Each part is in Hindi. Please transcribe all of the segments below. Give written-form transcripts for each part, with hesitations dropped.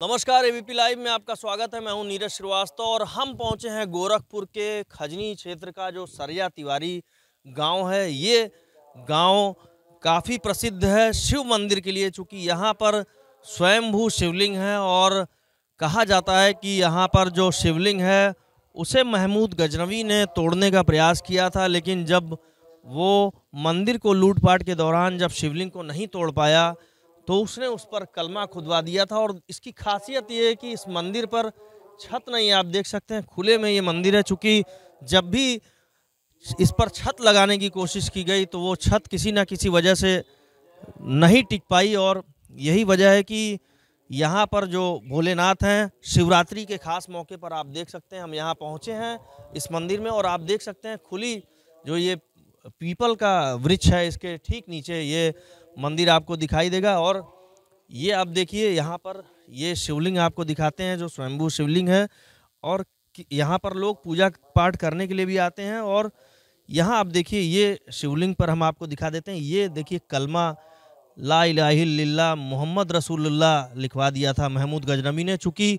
नमस्कार, एबीपी लाइव में आपका स्वागत है। मैं हूं नीरज श्रीवास्तव और हम पहुंचे हैं गोरखपुर के खजनी क्षेत्र का जो सरिया तिवारी गांव है। ये गांव काफ़ी प्रसिद्ध है शिव मंदिर के लिए, चूँकि यहाँ पर स्वयंभू शिवलिंग है और कहा जाता है कि यहाँ पर जो शिवलिंग है उसे महमूद गजनवी ने तोड़ने का प्रयास किया था, लेकिन जब वो मंदिर को लूटपाट के दौरान जब शिवलिंग को नहीं तोड़ पाया तो उसने उस पर कलमा खुदवा दिया था। और इसकी खासियत ये है कि इस मंदिर पर छत नहीं है, आप देख सकते हैं खुले में ये मंदिर है। चूँकि जब भी इस पर छत लगाने की कोशिश की गई तो वो छत किसी ना किसी वजह से नहीं टिक पाई, और यही वजह है कि यहाँ पर जो भोलेनाथ हैं, शिवरात्रि के खास मौके पर आप देख सकते हैं हम यहाँ पहुँचे हैं इस मंदिर में, और आप देख सकते हैं खुली जो ये पीपल का वृक्ष है इसके ठीक नीचे ये मंदिर आपको दिखाई देगा। और ये आप देखिए यहाँ पर ये शिवलिंग आपको दिखाते हैं जो स्वयंभू शिवलिंग है, और यहाँ पर लोग पूजा पाठ करने के लिए भी आते हैं। और यहाँ आप देखिए ये शिवलिंग पर हम आपको दिखा देते हैं, ये देखिए कलमा ला इलाहा इल्लल्लाह मोहम्मद रसूलुल्लाह लिखवा दिया था महमूद गजनवी ने। चूँकि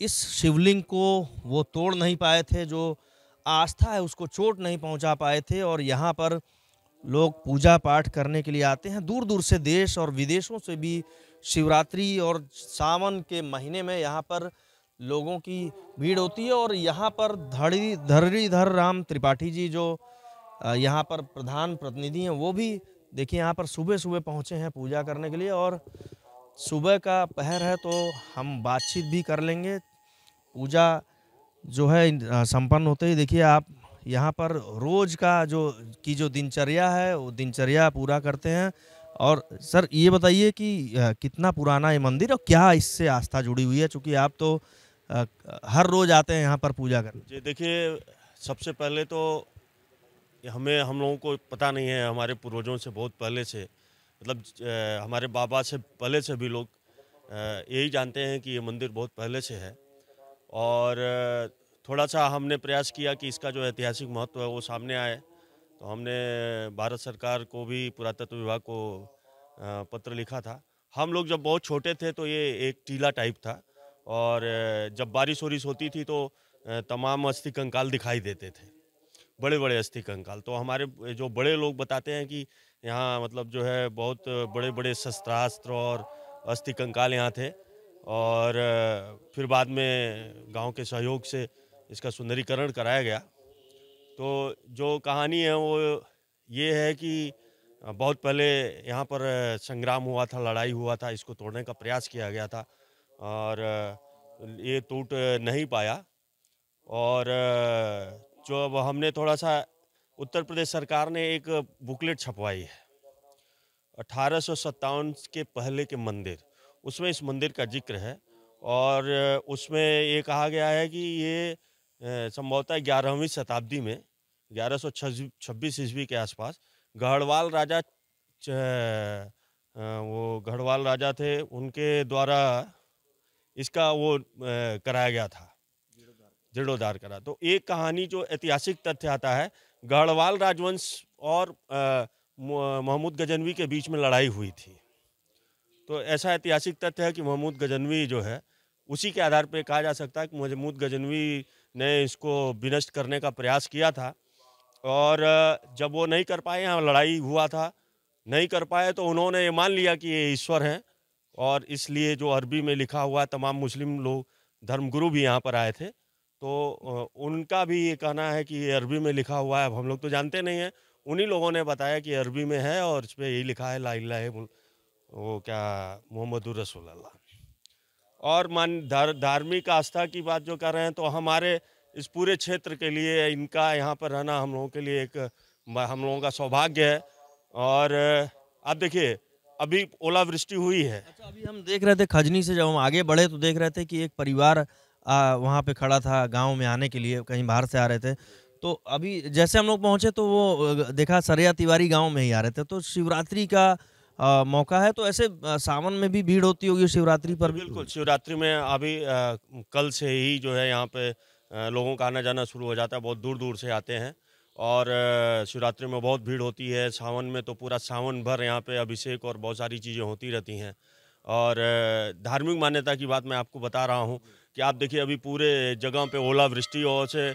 इस शिवलिंग को वो तोड़ नहीं पाए थे, जो आस्था है उसको चोट नहीं पहुंचा पाए थे, और यहाँ पर लोग पूजा पाठ करने के लिए आते हैं। दूर दूर से देश और विदेशों से भी शिवरात्रि और सावन के महीने में यहाँ पर लोगों की भीड़ होती है। और यहाँ पर धरणीधर राम त्रिपाठी जी जो यहाँ पर प्रधान प्रतिनिधि हैं, वो भी देखिए यहाँ पर सुबह सुबह पहुँचे हैं पूजा करने के लिए। और सुबह का पहर है तो हम बातचीत भी कर लेंगे। पूजा जो है संपन्न होते ही देखिए आप यहाँ पर रोज का जो दिनचर्या है वो दिनचर्या पूरा करते हैं। और सर ये बताइए कि कितना पुराना ये मंदिर और क्या इससे आस्था जुड़ी हुई है, चूँकि आप तो हर रोज आते हैं यहाँ पर पूजा करने। जी देखिए, सबसे पहले तो हम लोगों को पता नहीं है, हमारे पूर्वजों से बहुत पहले से मतलब हमारे बाबा से पहले से भी लोग यही जानते हैं कि ये मंदिर बहुत पहले से है। और थोड़ा सा हमने प्रयास किया कि इसका जो ऐतिहासिक महत्व है वो सामने आए, तो हमने भारत सरकार को भी पुरातत्व विभाग को पत्र लिखा था। हम लोग जब बहुत छोटे थे तो ये एक टीला टाइप था, और जब बारिश वारिश होती थी तो तमाम अस्थि कंकाल दिखाई देते थे, बड़े बड़े अस्थि कंकाल। तो हमारे जो बड़े लोग बताते हैं कि यहाँ मतलब जो है बहुत बड़े बड़े शस्त्रास्त्र और अस्थि कंकाल यहाँ थे। और फिर बाद में गांव के सहयोग से इसका सुंदरीकरण कराया गया। तो जो कहानी है वो ये है कि बहुत पहले यहाँ पर संग्राम हुआ था, लड़ाई हुआ था, इसको तोड़ने का प्रयास किया गया था और ये टूट नहीं पाया। और जो अब हमने थोड़ा सा उत्तर प्रदेश सरकार ने एक बुकलेट छपवाई है 1857 के पहले के मंदिर, उसमें इस मंदिर का जिक्र है। और उसमें ये कहा गया है कि ये संभवतः 11वीं शताब्दी में 1126 ईस्वी के आसपास गढ़वाल राजा वो गढ़वाल राजा थे, उनके द्वारा इसका वो कराया गया था, जीर्णोद्धार करा। तो एक कहानी जो ऐतिहासिक तथ्य आता है, गढ़वाल राजवंश और महमूद गजनवी के बीच में लड़ाई हुई थी। तो ऐसा ऐतिहासिक तथ्य है कि महमूद गजनवी जो है उसी के आधार पर कहा जा सकता है कि महमूद गजनवी ने इसको विनष्ट करने का प्रयास किया था। और जब वो नहीं कर पाए, यहाँ लड़ाई हुआ था, नहीं कर पाए, तो उन्होंने ये मान लिया कि ये ईश्वर हैं। और इसलिए जो अरबी में लिखा हुआ है, तमाम मुस्लिम लोग धर्मगुरु भी यहाँ पर आए थे, तो उनका भी ये कहना है कि ये अरबी में लिखा हुआ है। अब हम लोग तो जानते नहीं हैं, उन्हीं लोगों ने बताया कि अरबी में है और इस पर यही लिखा है ला इलाहा वो क्या मोहम्मदुर रसूलुल्लाह। और धार्मिक आस्था की बात जो कर रहे हैं, तो हमारे इस पूरे क्षेत्र के लिए इनका यहाँ पर रहना हम लोगों के लिए हम लोगों का सौभाग्य है। और आप देखिए अभी ओलावृष्टि हुई है। अच्छा, अभी हम देख रहे थे खजनी से जब हम आगे बढ़े तो देख रहे थे कि एक परिवार वहाँ पे खड़ा था गांव में आने के लिए, कहीं बाहर से आ रहे थे। तो अभी जैसे हम लोग पहुँचे तो वो देखा सरिया तिवारी गांव में ही आ रहे थे। तो शिवरात्रि का मौका है, तो ऐसे सावन में भी भीड़ होती होगी शिवरात्रि पर भी? बिल्कुल, शिवरात्रि में अभी कल से ही जो है यहाँ पे लोगों का आना जाना शुरू हो जाता है, बहुत दूर दूर से आते हैं। और शिवरात्रि में बहुत भीड़ होती है। सावन में तो पूरा सावन भर यहाँ पे अभिषेक और बहुत सारी चीज़ें होती रहती हैं। और धार्मिक मान्यता की बात मैं आपको बता रहा हूँ कि आप देखिए अभी पूरे जगह पे ओलावृष्टि और से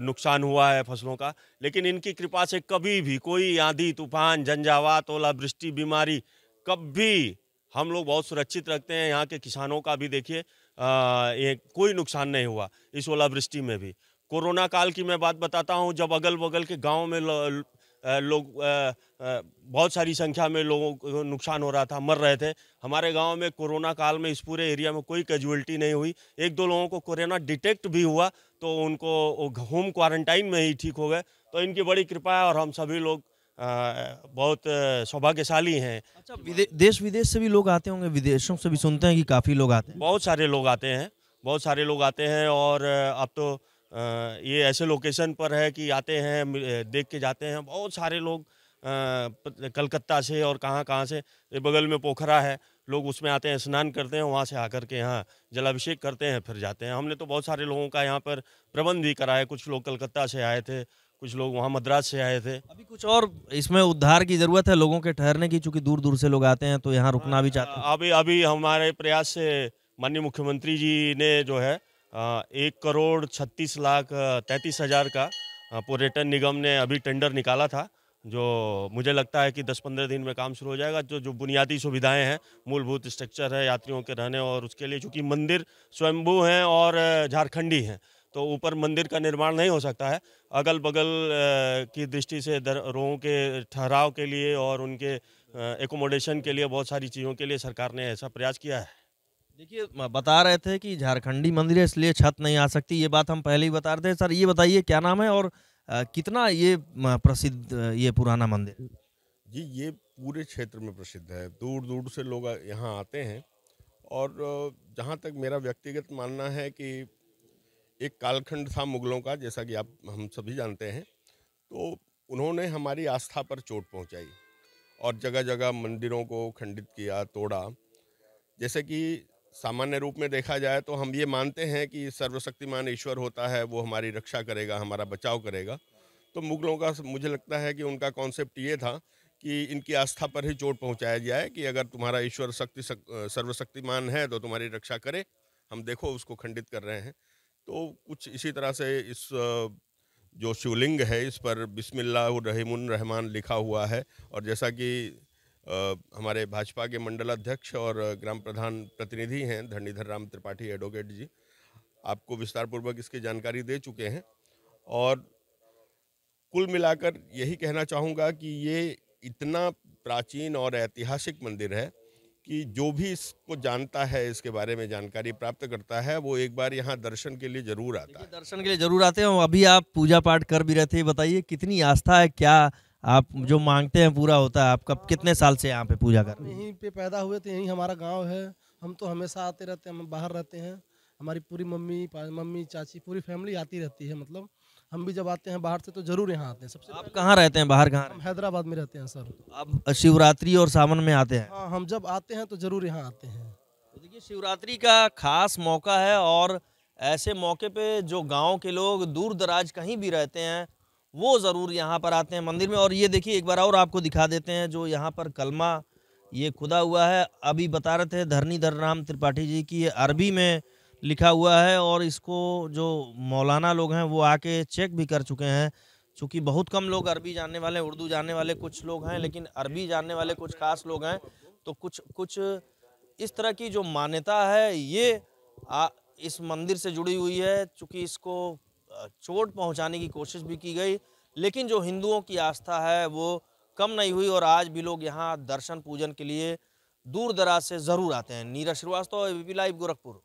नुकसान हुआ है फसलों का, लेकिन इनकी कृपा से कभी भी कोई आंधी तूफान, झंझावात, ओलावृष्टि, बीमारी कभी हम लोग बहुत सुरक्षित रखते हैं। यहाँ के किसानों का भी देखिए ये कोई नुकसान नहीं हुआ इस ओलावृष्टि में भी। कोरोना काल की मैं बात बताता हूँ, जब अगल बगल के गाँव में लोग बहुत सारी संख्या में लोगों को नुकसान हो रहा था, मर रहे थे। हमारे गांव में कोरोना काल में इस पूरे एरिया में कोई कैजुअल्टी नहीं हुई। एक दो लोगों को कोरोना डिटेक्ट भी हुआ तो उनको होम क्वारंटाइन में ही ठीक हो गए। तो इनकी बड़ी कृपा है और हम सभी लोग बहुत सौभाग्यशाली हैं। अच्छा, देश विदेश से भी लोग आते होंगे, विदेशों से भी सुनते हैं कि काफ़ी लोग आते हैं। बहुत सारे लोग आते हैं, बहुत सारे लोग आते हैं और अब तो ये ऐसे लोकेशन पर है कि आते हैं, देख के जाते हैं। बहुत सारे लोग कलकत्ता से और कहाँ से, ये बगल में पोखरा है, लोग उसमें आते हैं, स्नान करते हैं, वहाँ से आकर के यहाँ जलाभिषेक करते हैं, फिर जाते हैं। हमने तो बहुत सारे लोगों का यहाँ पर प्रबंध भी करा है। कुछ लोग कलकत्ता से आए थे, कुछ लोग वहाँ मद्रास से आए थे। अभी कुछ और इसमें उद्धार की ज़रूरत है लोगों के ठहरने की, चूँकि दूर-दूर से लोग आते हैं तो यहाँ रुकना भी चाहते हैं। अभी हमारे प्रयास से माननीय मुख्यमंत्री जी ने जो है 1,36,33,000 का पर्यटन निगम ने अभी टेंडर निकाला था, जो मुझे लगता है कि 10-15 दिन में काम शुरू हो जाएगा। जो बुनियादी सुविधाएं हैं, मूलभूत स्ट्रक्चर है यात्रियों के रहने और उसके लिए, चूँकि मंदिर स्वयंभू हैं और झारखंडी हैं, तो ऊपर मंदिर का निर्माण नहीं हो सकता है। अगल बगल की दृष्टि से लोगों के ठहराव के लिए और उनके एकोमोडेशन के लिए, बहुत सारी चीज़ों के लिए सरकार ने ऐसा प्रयास किया है। देखिए, बता रहे थे कि झारखंडी मंदिर है इसलिए छत नहीं आ सकती, ये बात हम पहले ही बता रहे थे। सर ये बताइए क्या नाम है और कितना ये प्रसिद्ध ये पुराना मंदिर? जी, ये पूरे क्षेत्र में प्रसिद्ध है। दूर-दूर से लोग यहाँ आते हैं और जहाँ तक मेरा व्यक्तिगत मानना है कि एक कालखंड था मुगलों का, जैसा कि हम सभी जानते हैं, तो उन्होंने हमारी आस्था पर चोट पहुँचाई और जगह-जगह मंदिरों को खंडित किया, तोड़ा। जैसे कि सामान्य रूप में देखा जाए तो हम ये मानते हैं कि सर्वशक्तिमान ईश्वर होता है, वो हमारी रक्षा करेगा, हमारा बचाव करेगा। तो मुगलों का मुझे लगता है कि उनका कॉन्सेप्ट ये था कि इनकी आस्था पर ही चोट पहुंचाया जाए कि अगर तुम्हारा ईश्वर सर्वशक्तिमान है तो तुम्हारी रक्षा करे, हम देखो उसको खंडित कर रहे हैं। तो कुछ इसी तरह से इस जो शिवलिंग है इस पर बिस्मिल्लाहिर्रहमानिर्रहीम लिखा हुआ है और जैसा कि हमारे भाजपा के मंडल अध्यक्ष और ग्राम प्रधान प्रतिनिधि हैं धरणीधर राम त्रिपाठी एडवोकेट जी, आपको विस्तारपूर्वक इसकी जानकारी दे चुके हैं। और कुल मिलाकर यही कहना चाहूँगा कि ये इतना प्राचीन और ऐतिहासिक मंदिर है कि जो भी इसको जानता है, इसके बारे में जानकारी प्राप्त करता है, वो एक बार यहाँ दर्शन के लिए ज़रूर आता है। दर्शन के लिए ज़रूर आते हैं। अभी आप पूजा पाठ कर भी रहे थे, बताइए कितनी आस्था है, क्या आप जो मांगते हैं पूरा होता है? आप कब कितने साल से यहाँ पे पूजा कर रहे हैं? यहीं पे पैदा हुए थे, यहीं हमारा गांव है। हम तो हमेशा आते रहते हैं, हम बाहर रहते हैं। हमारी पूरी मम्मी चाची पूरी फैमिली आती रहती है। मतलब हम भी जब आते हैं बाहर से तो ज़रूर यहाँ आते हैं। सबसे आप कहाँ रहते हैं, बाहर कहाँ? हम हैदराबाद में रहते हैं सर। आप शिवरात्रि और सावन में आते हैं? हाँ, हम जब आते हैं तो ज़रूर यहाँ आते हैं। तो देखिए, शिवरात्रि का खास मौका है और ऐसे मौके पे जो गांव के लोग दूर दराज कहीं भी रहते हैं वो ज़रूर यहाँ पर आते हैं मंदिर में। और ये देखिए एक बार और आपको दिखा देते हैं जो यहाँ पर कलमा ये खुदा हुआ है। अभी बता रहे थे धरणीधर राम त्रिपाठी जी की, ये अरबी में लिखा हुआ है और इसको जो मौलाना लोग हैं वो आके चेक भी कर चुके हैं। चूँकि बहुत कम लोग अरबी जानने वाले, उर्दू जानने वाले कुछ लोग हैं, लेकिन अरबी जानने वाले कुछ खास लोग हैं। तो कुछ इस तरह की जो मान्यता है ये इस मंदिर से जुड़ी हुई है। चूँकि इसको चोट पहुंचाने की कोशिश भी की गई, लेकिन जो हिंदुओं की आस्था है वो कम नहीं हुई और आज भी लोग यहाँ दर्शन पूजन के लिए दूर दराज से ज़रूर आते हैं। Neeraj Srivastava, ABP live, Gorakhpur.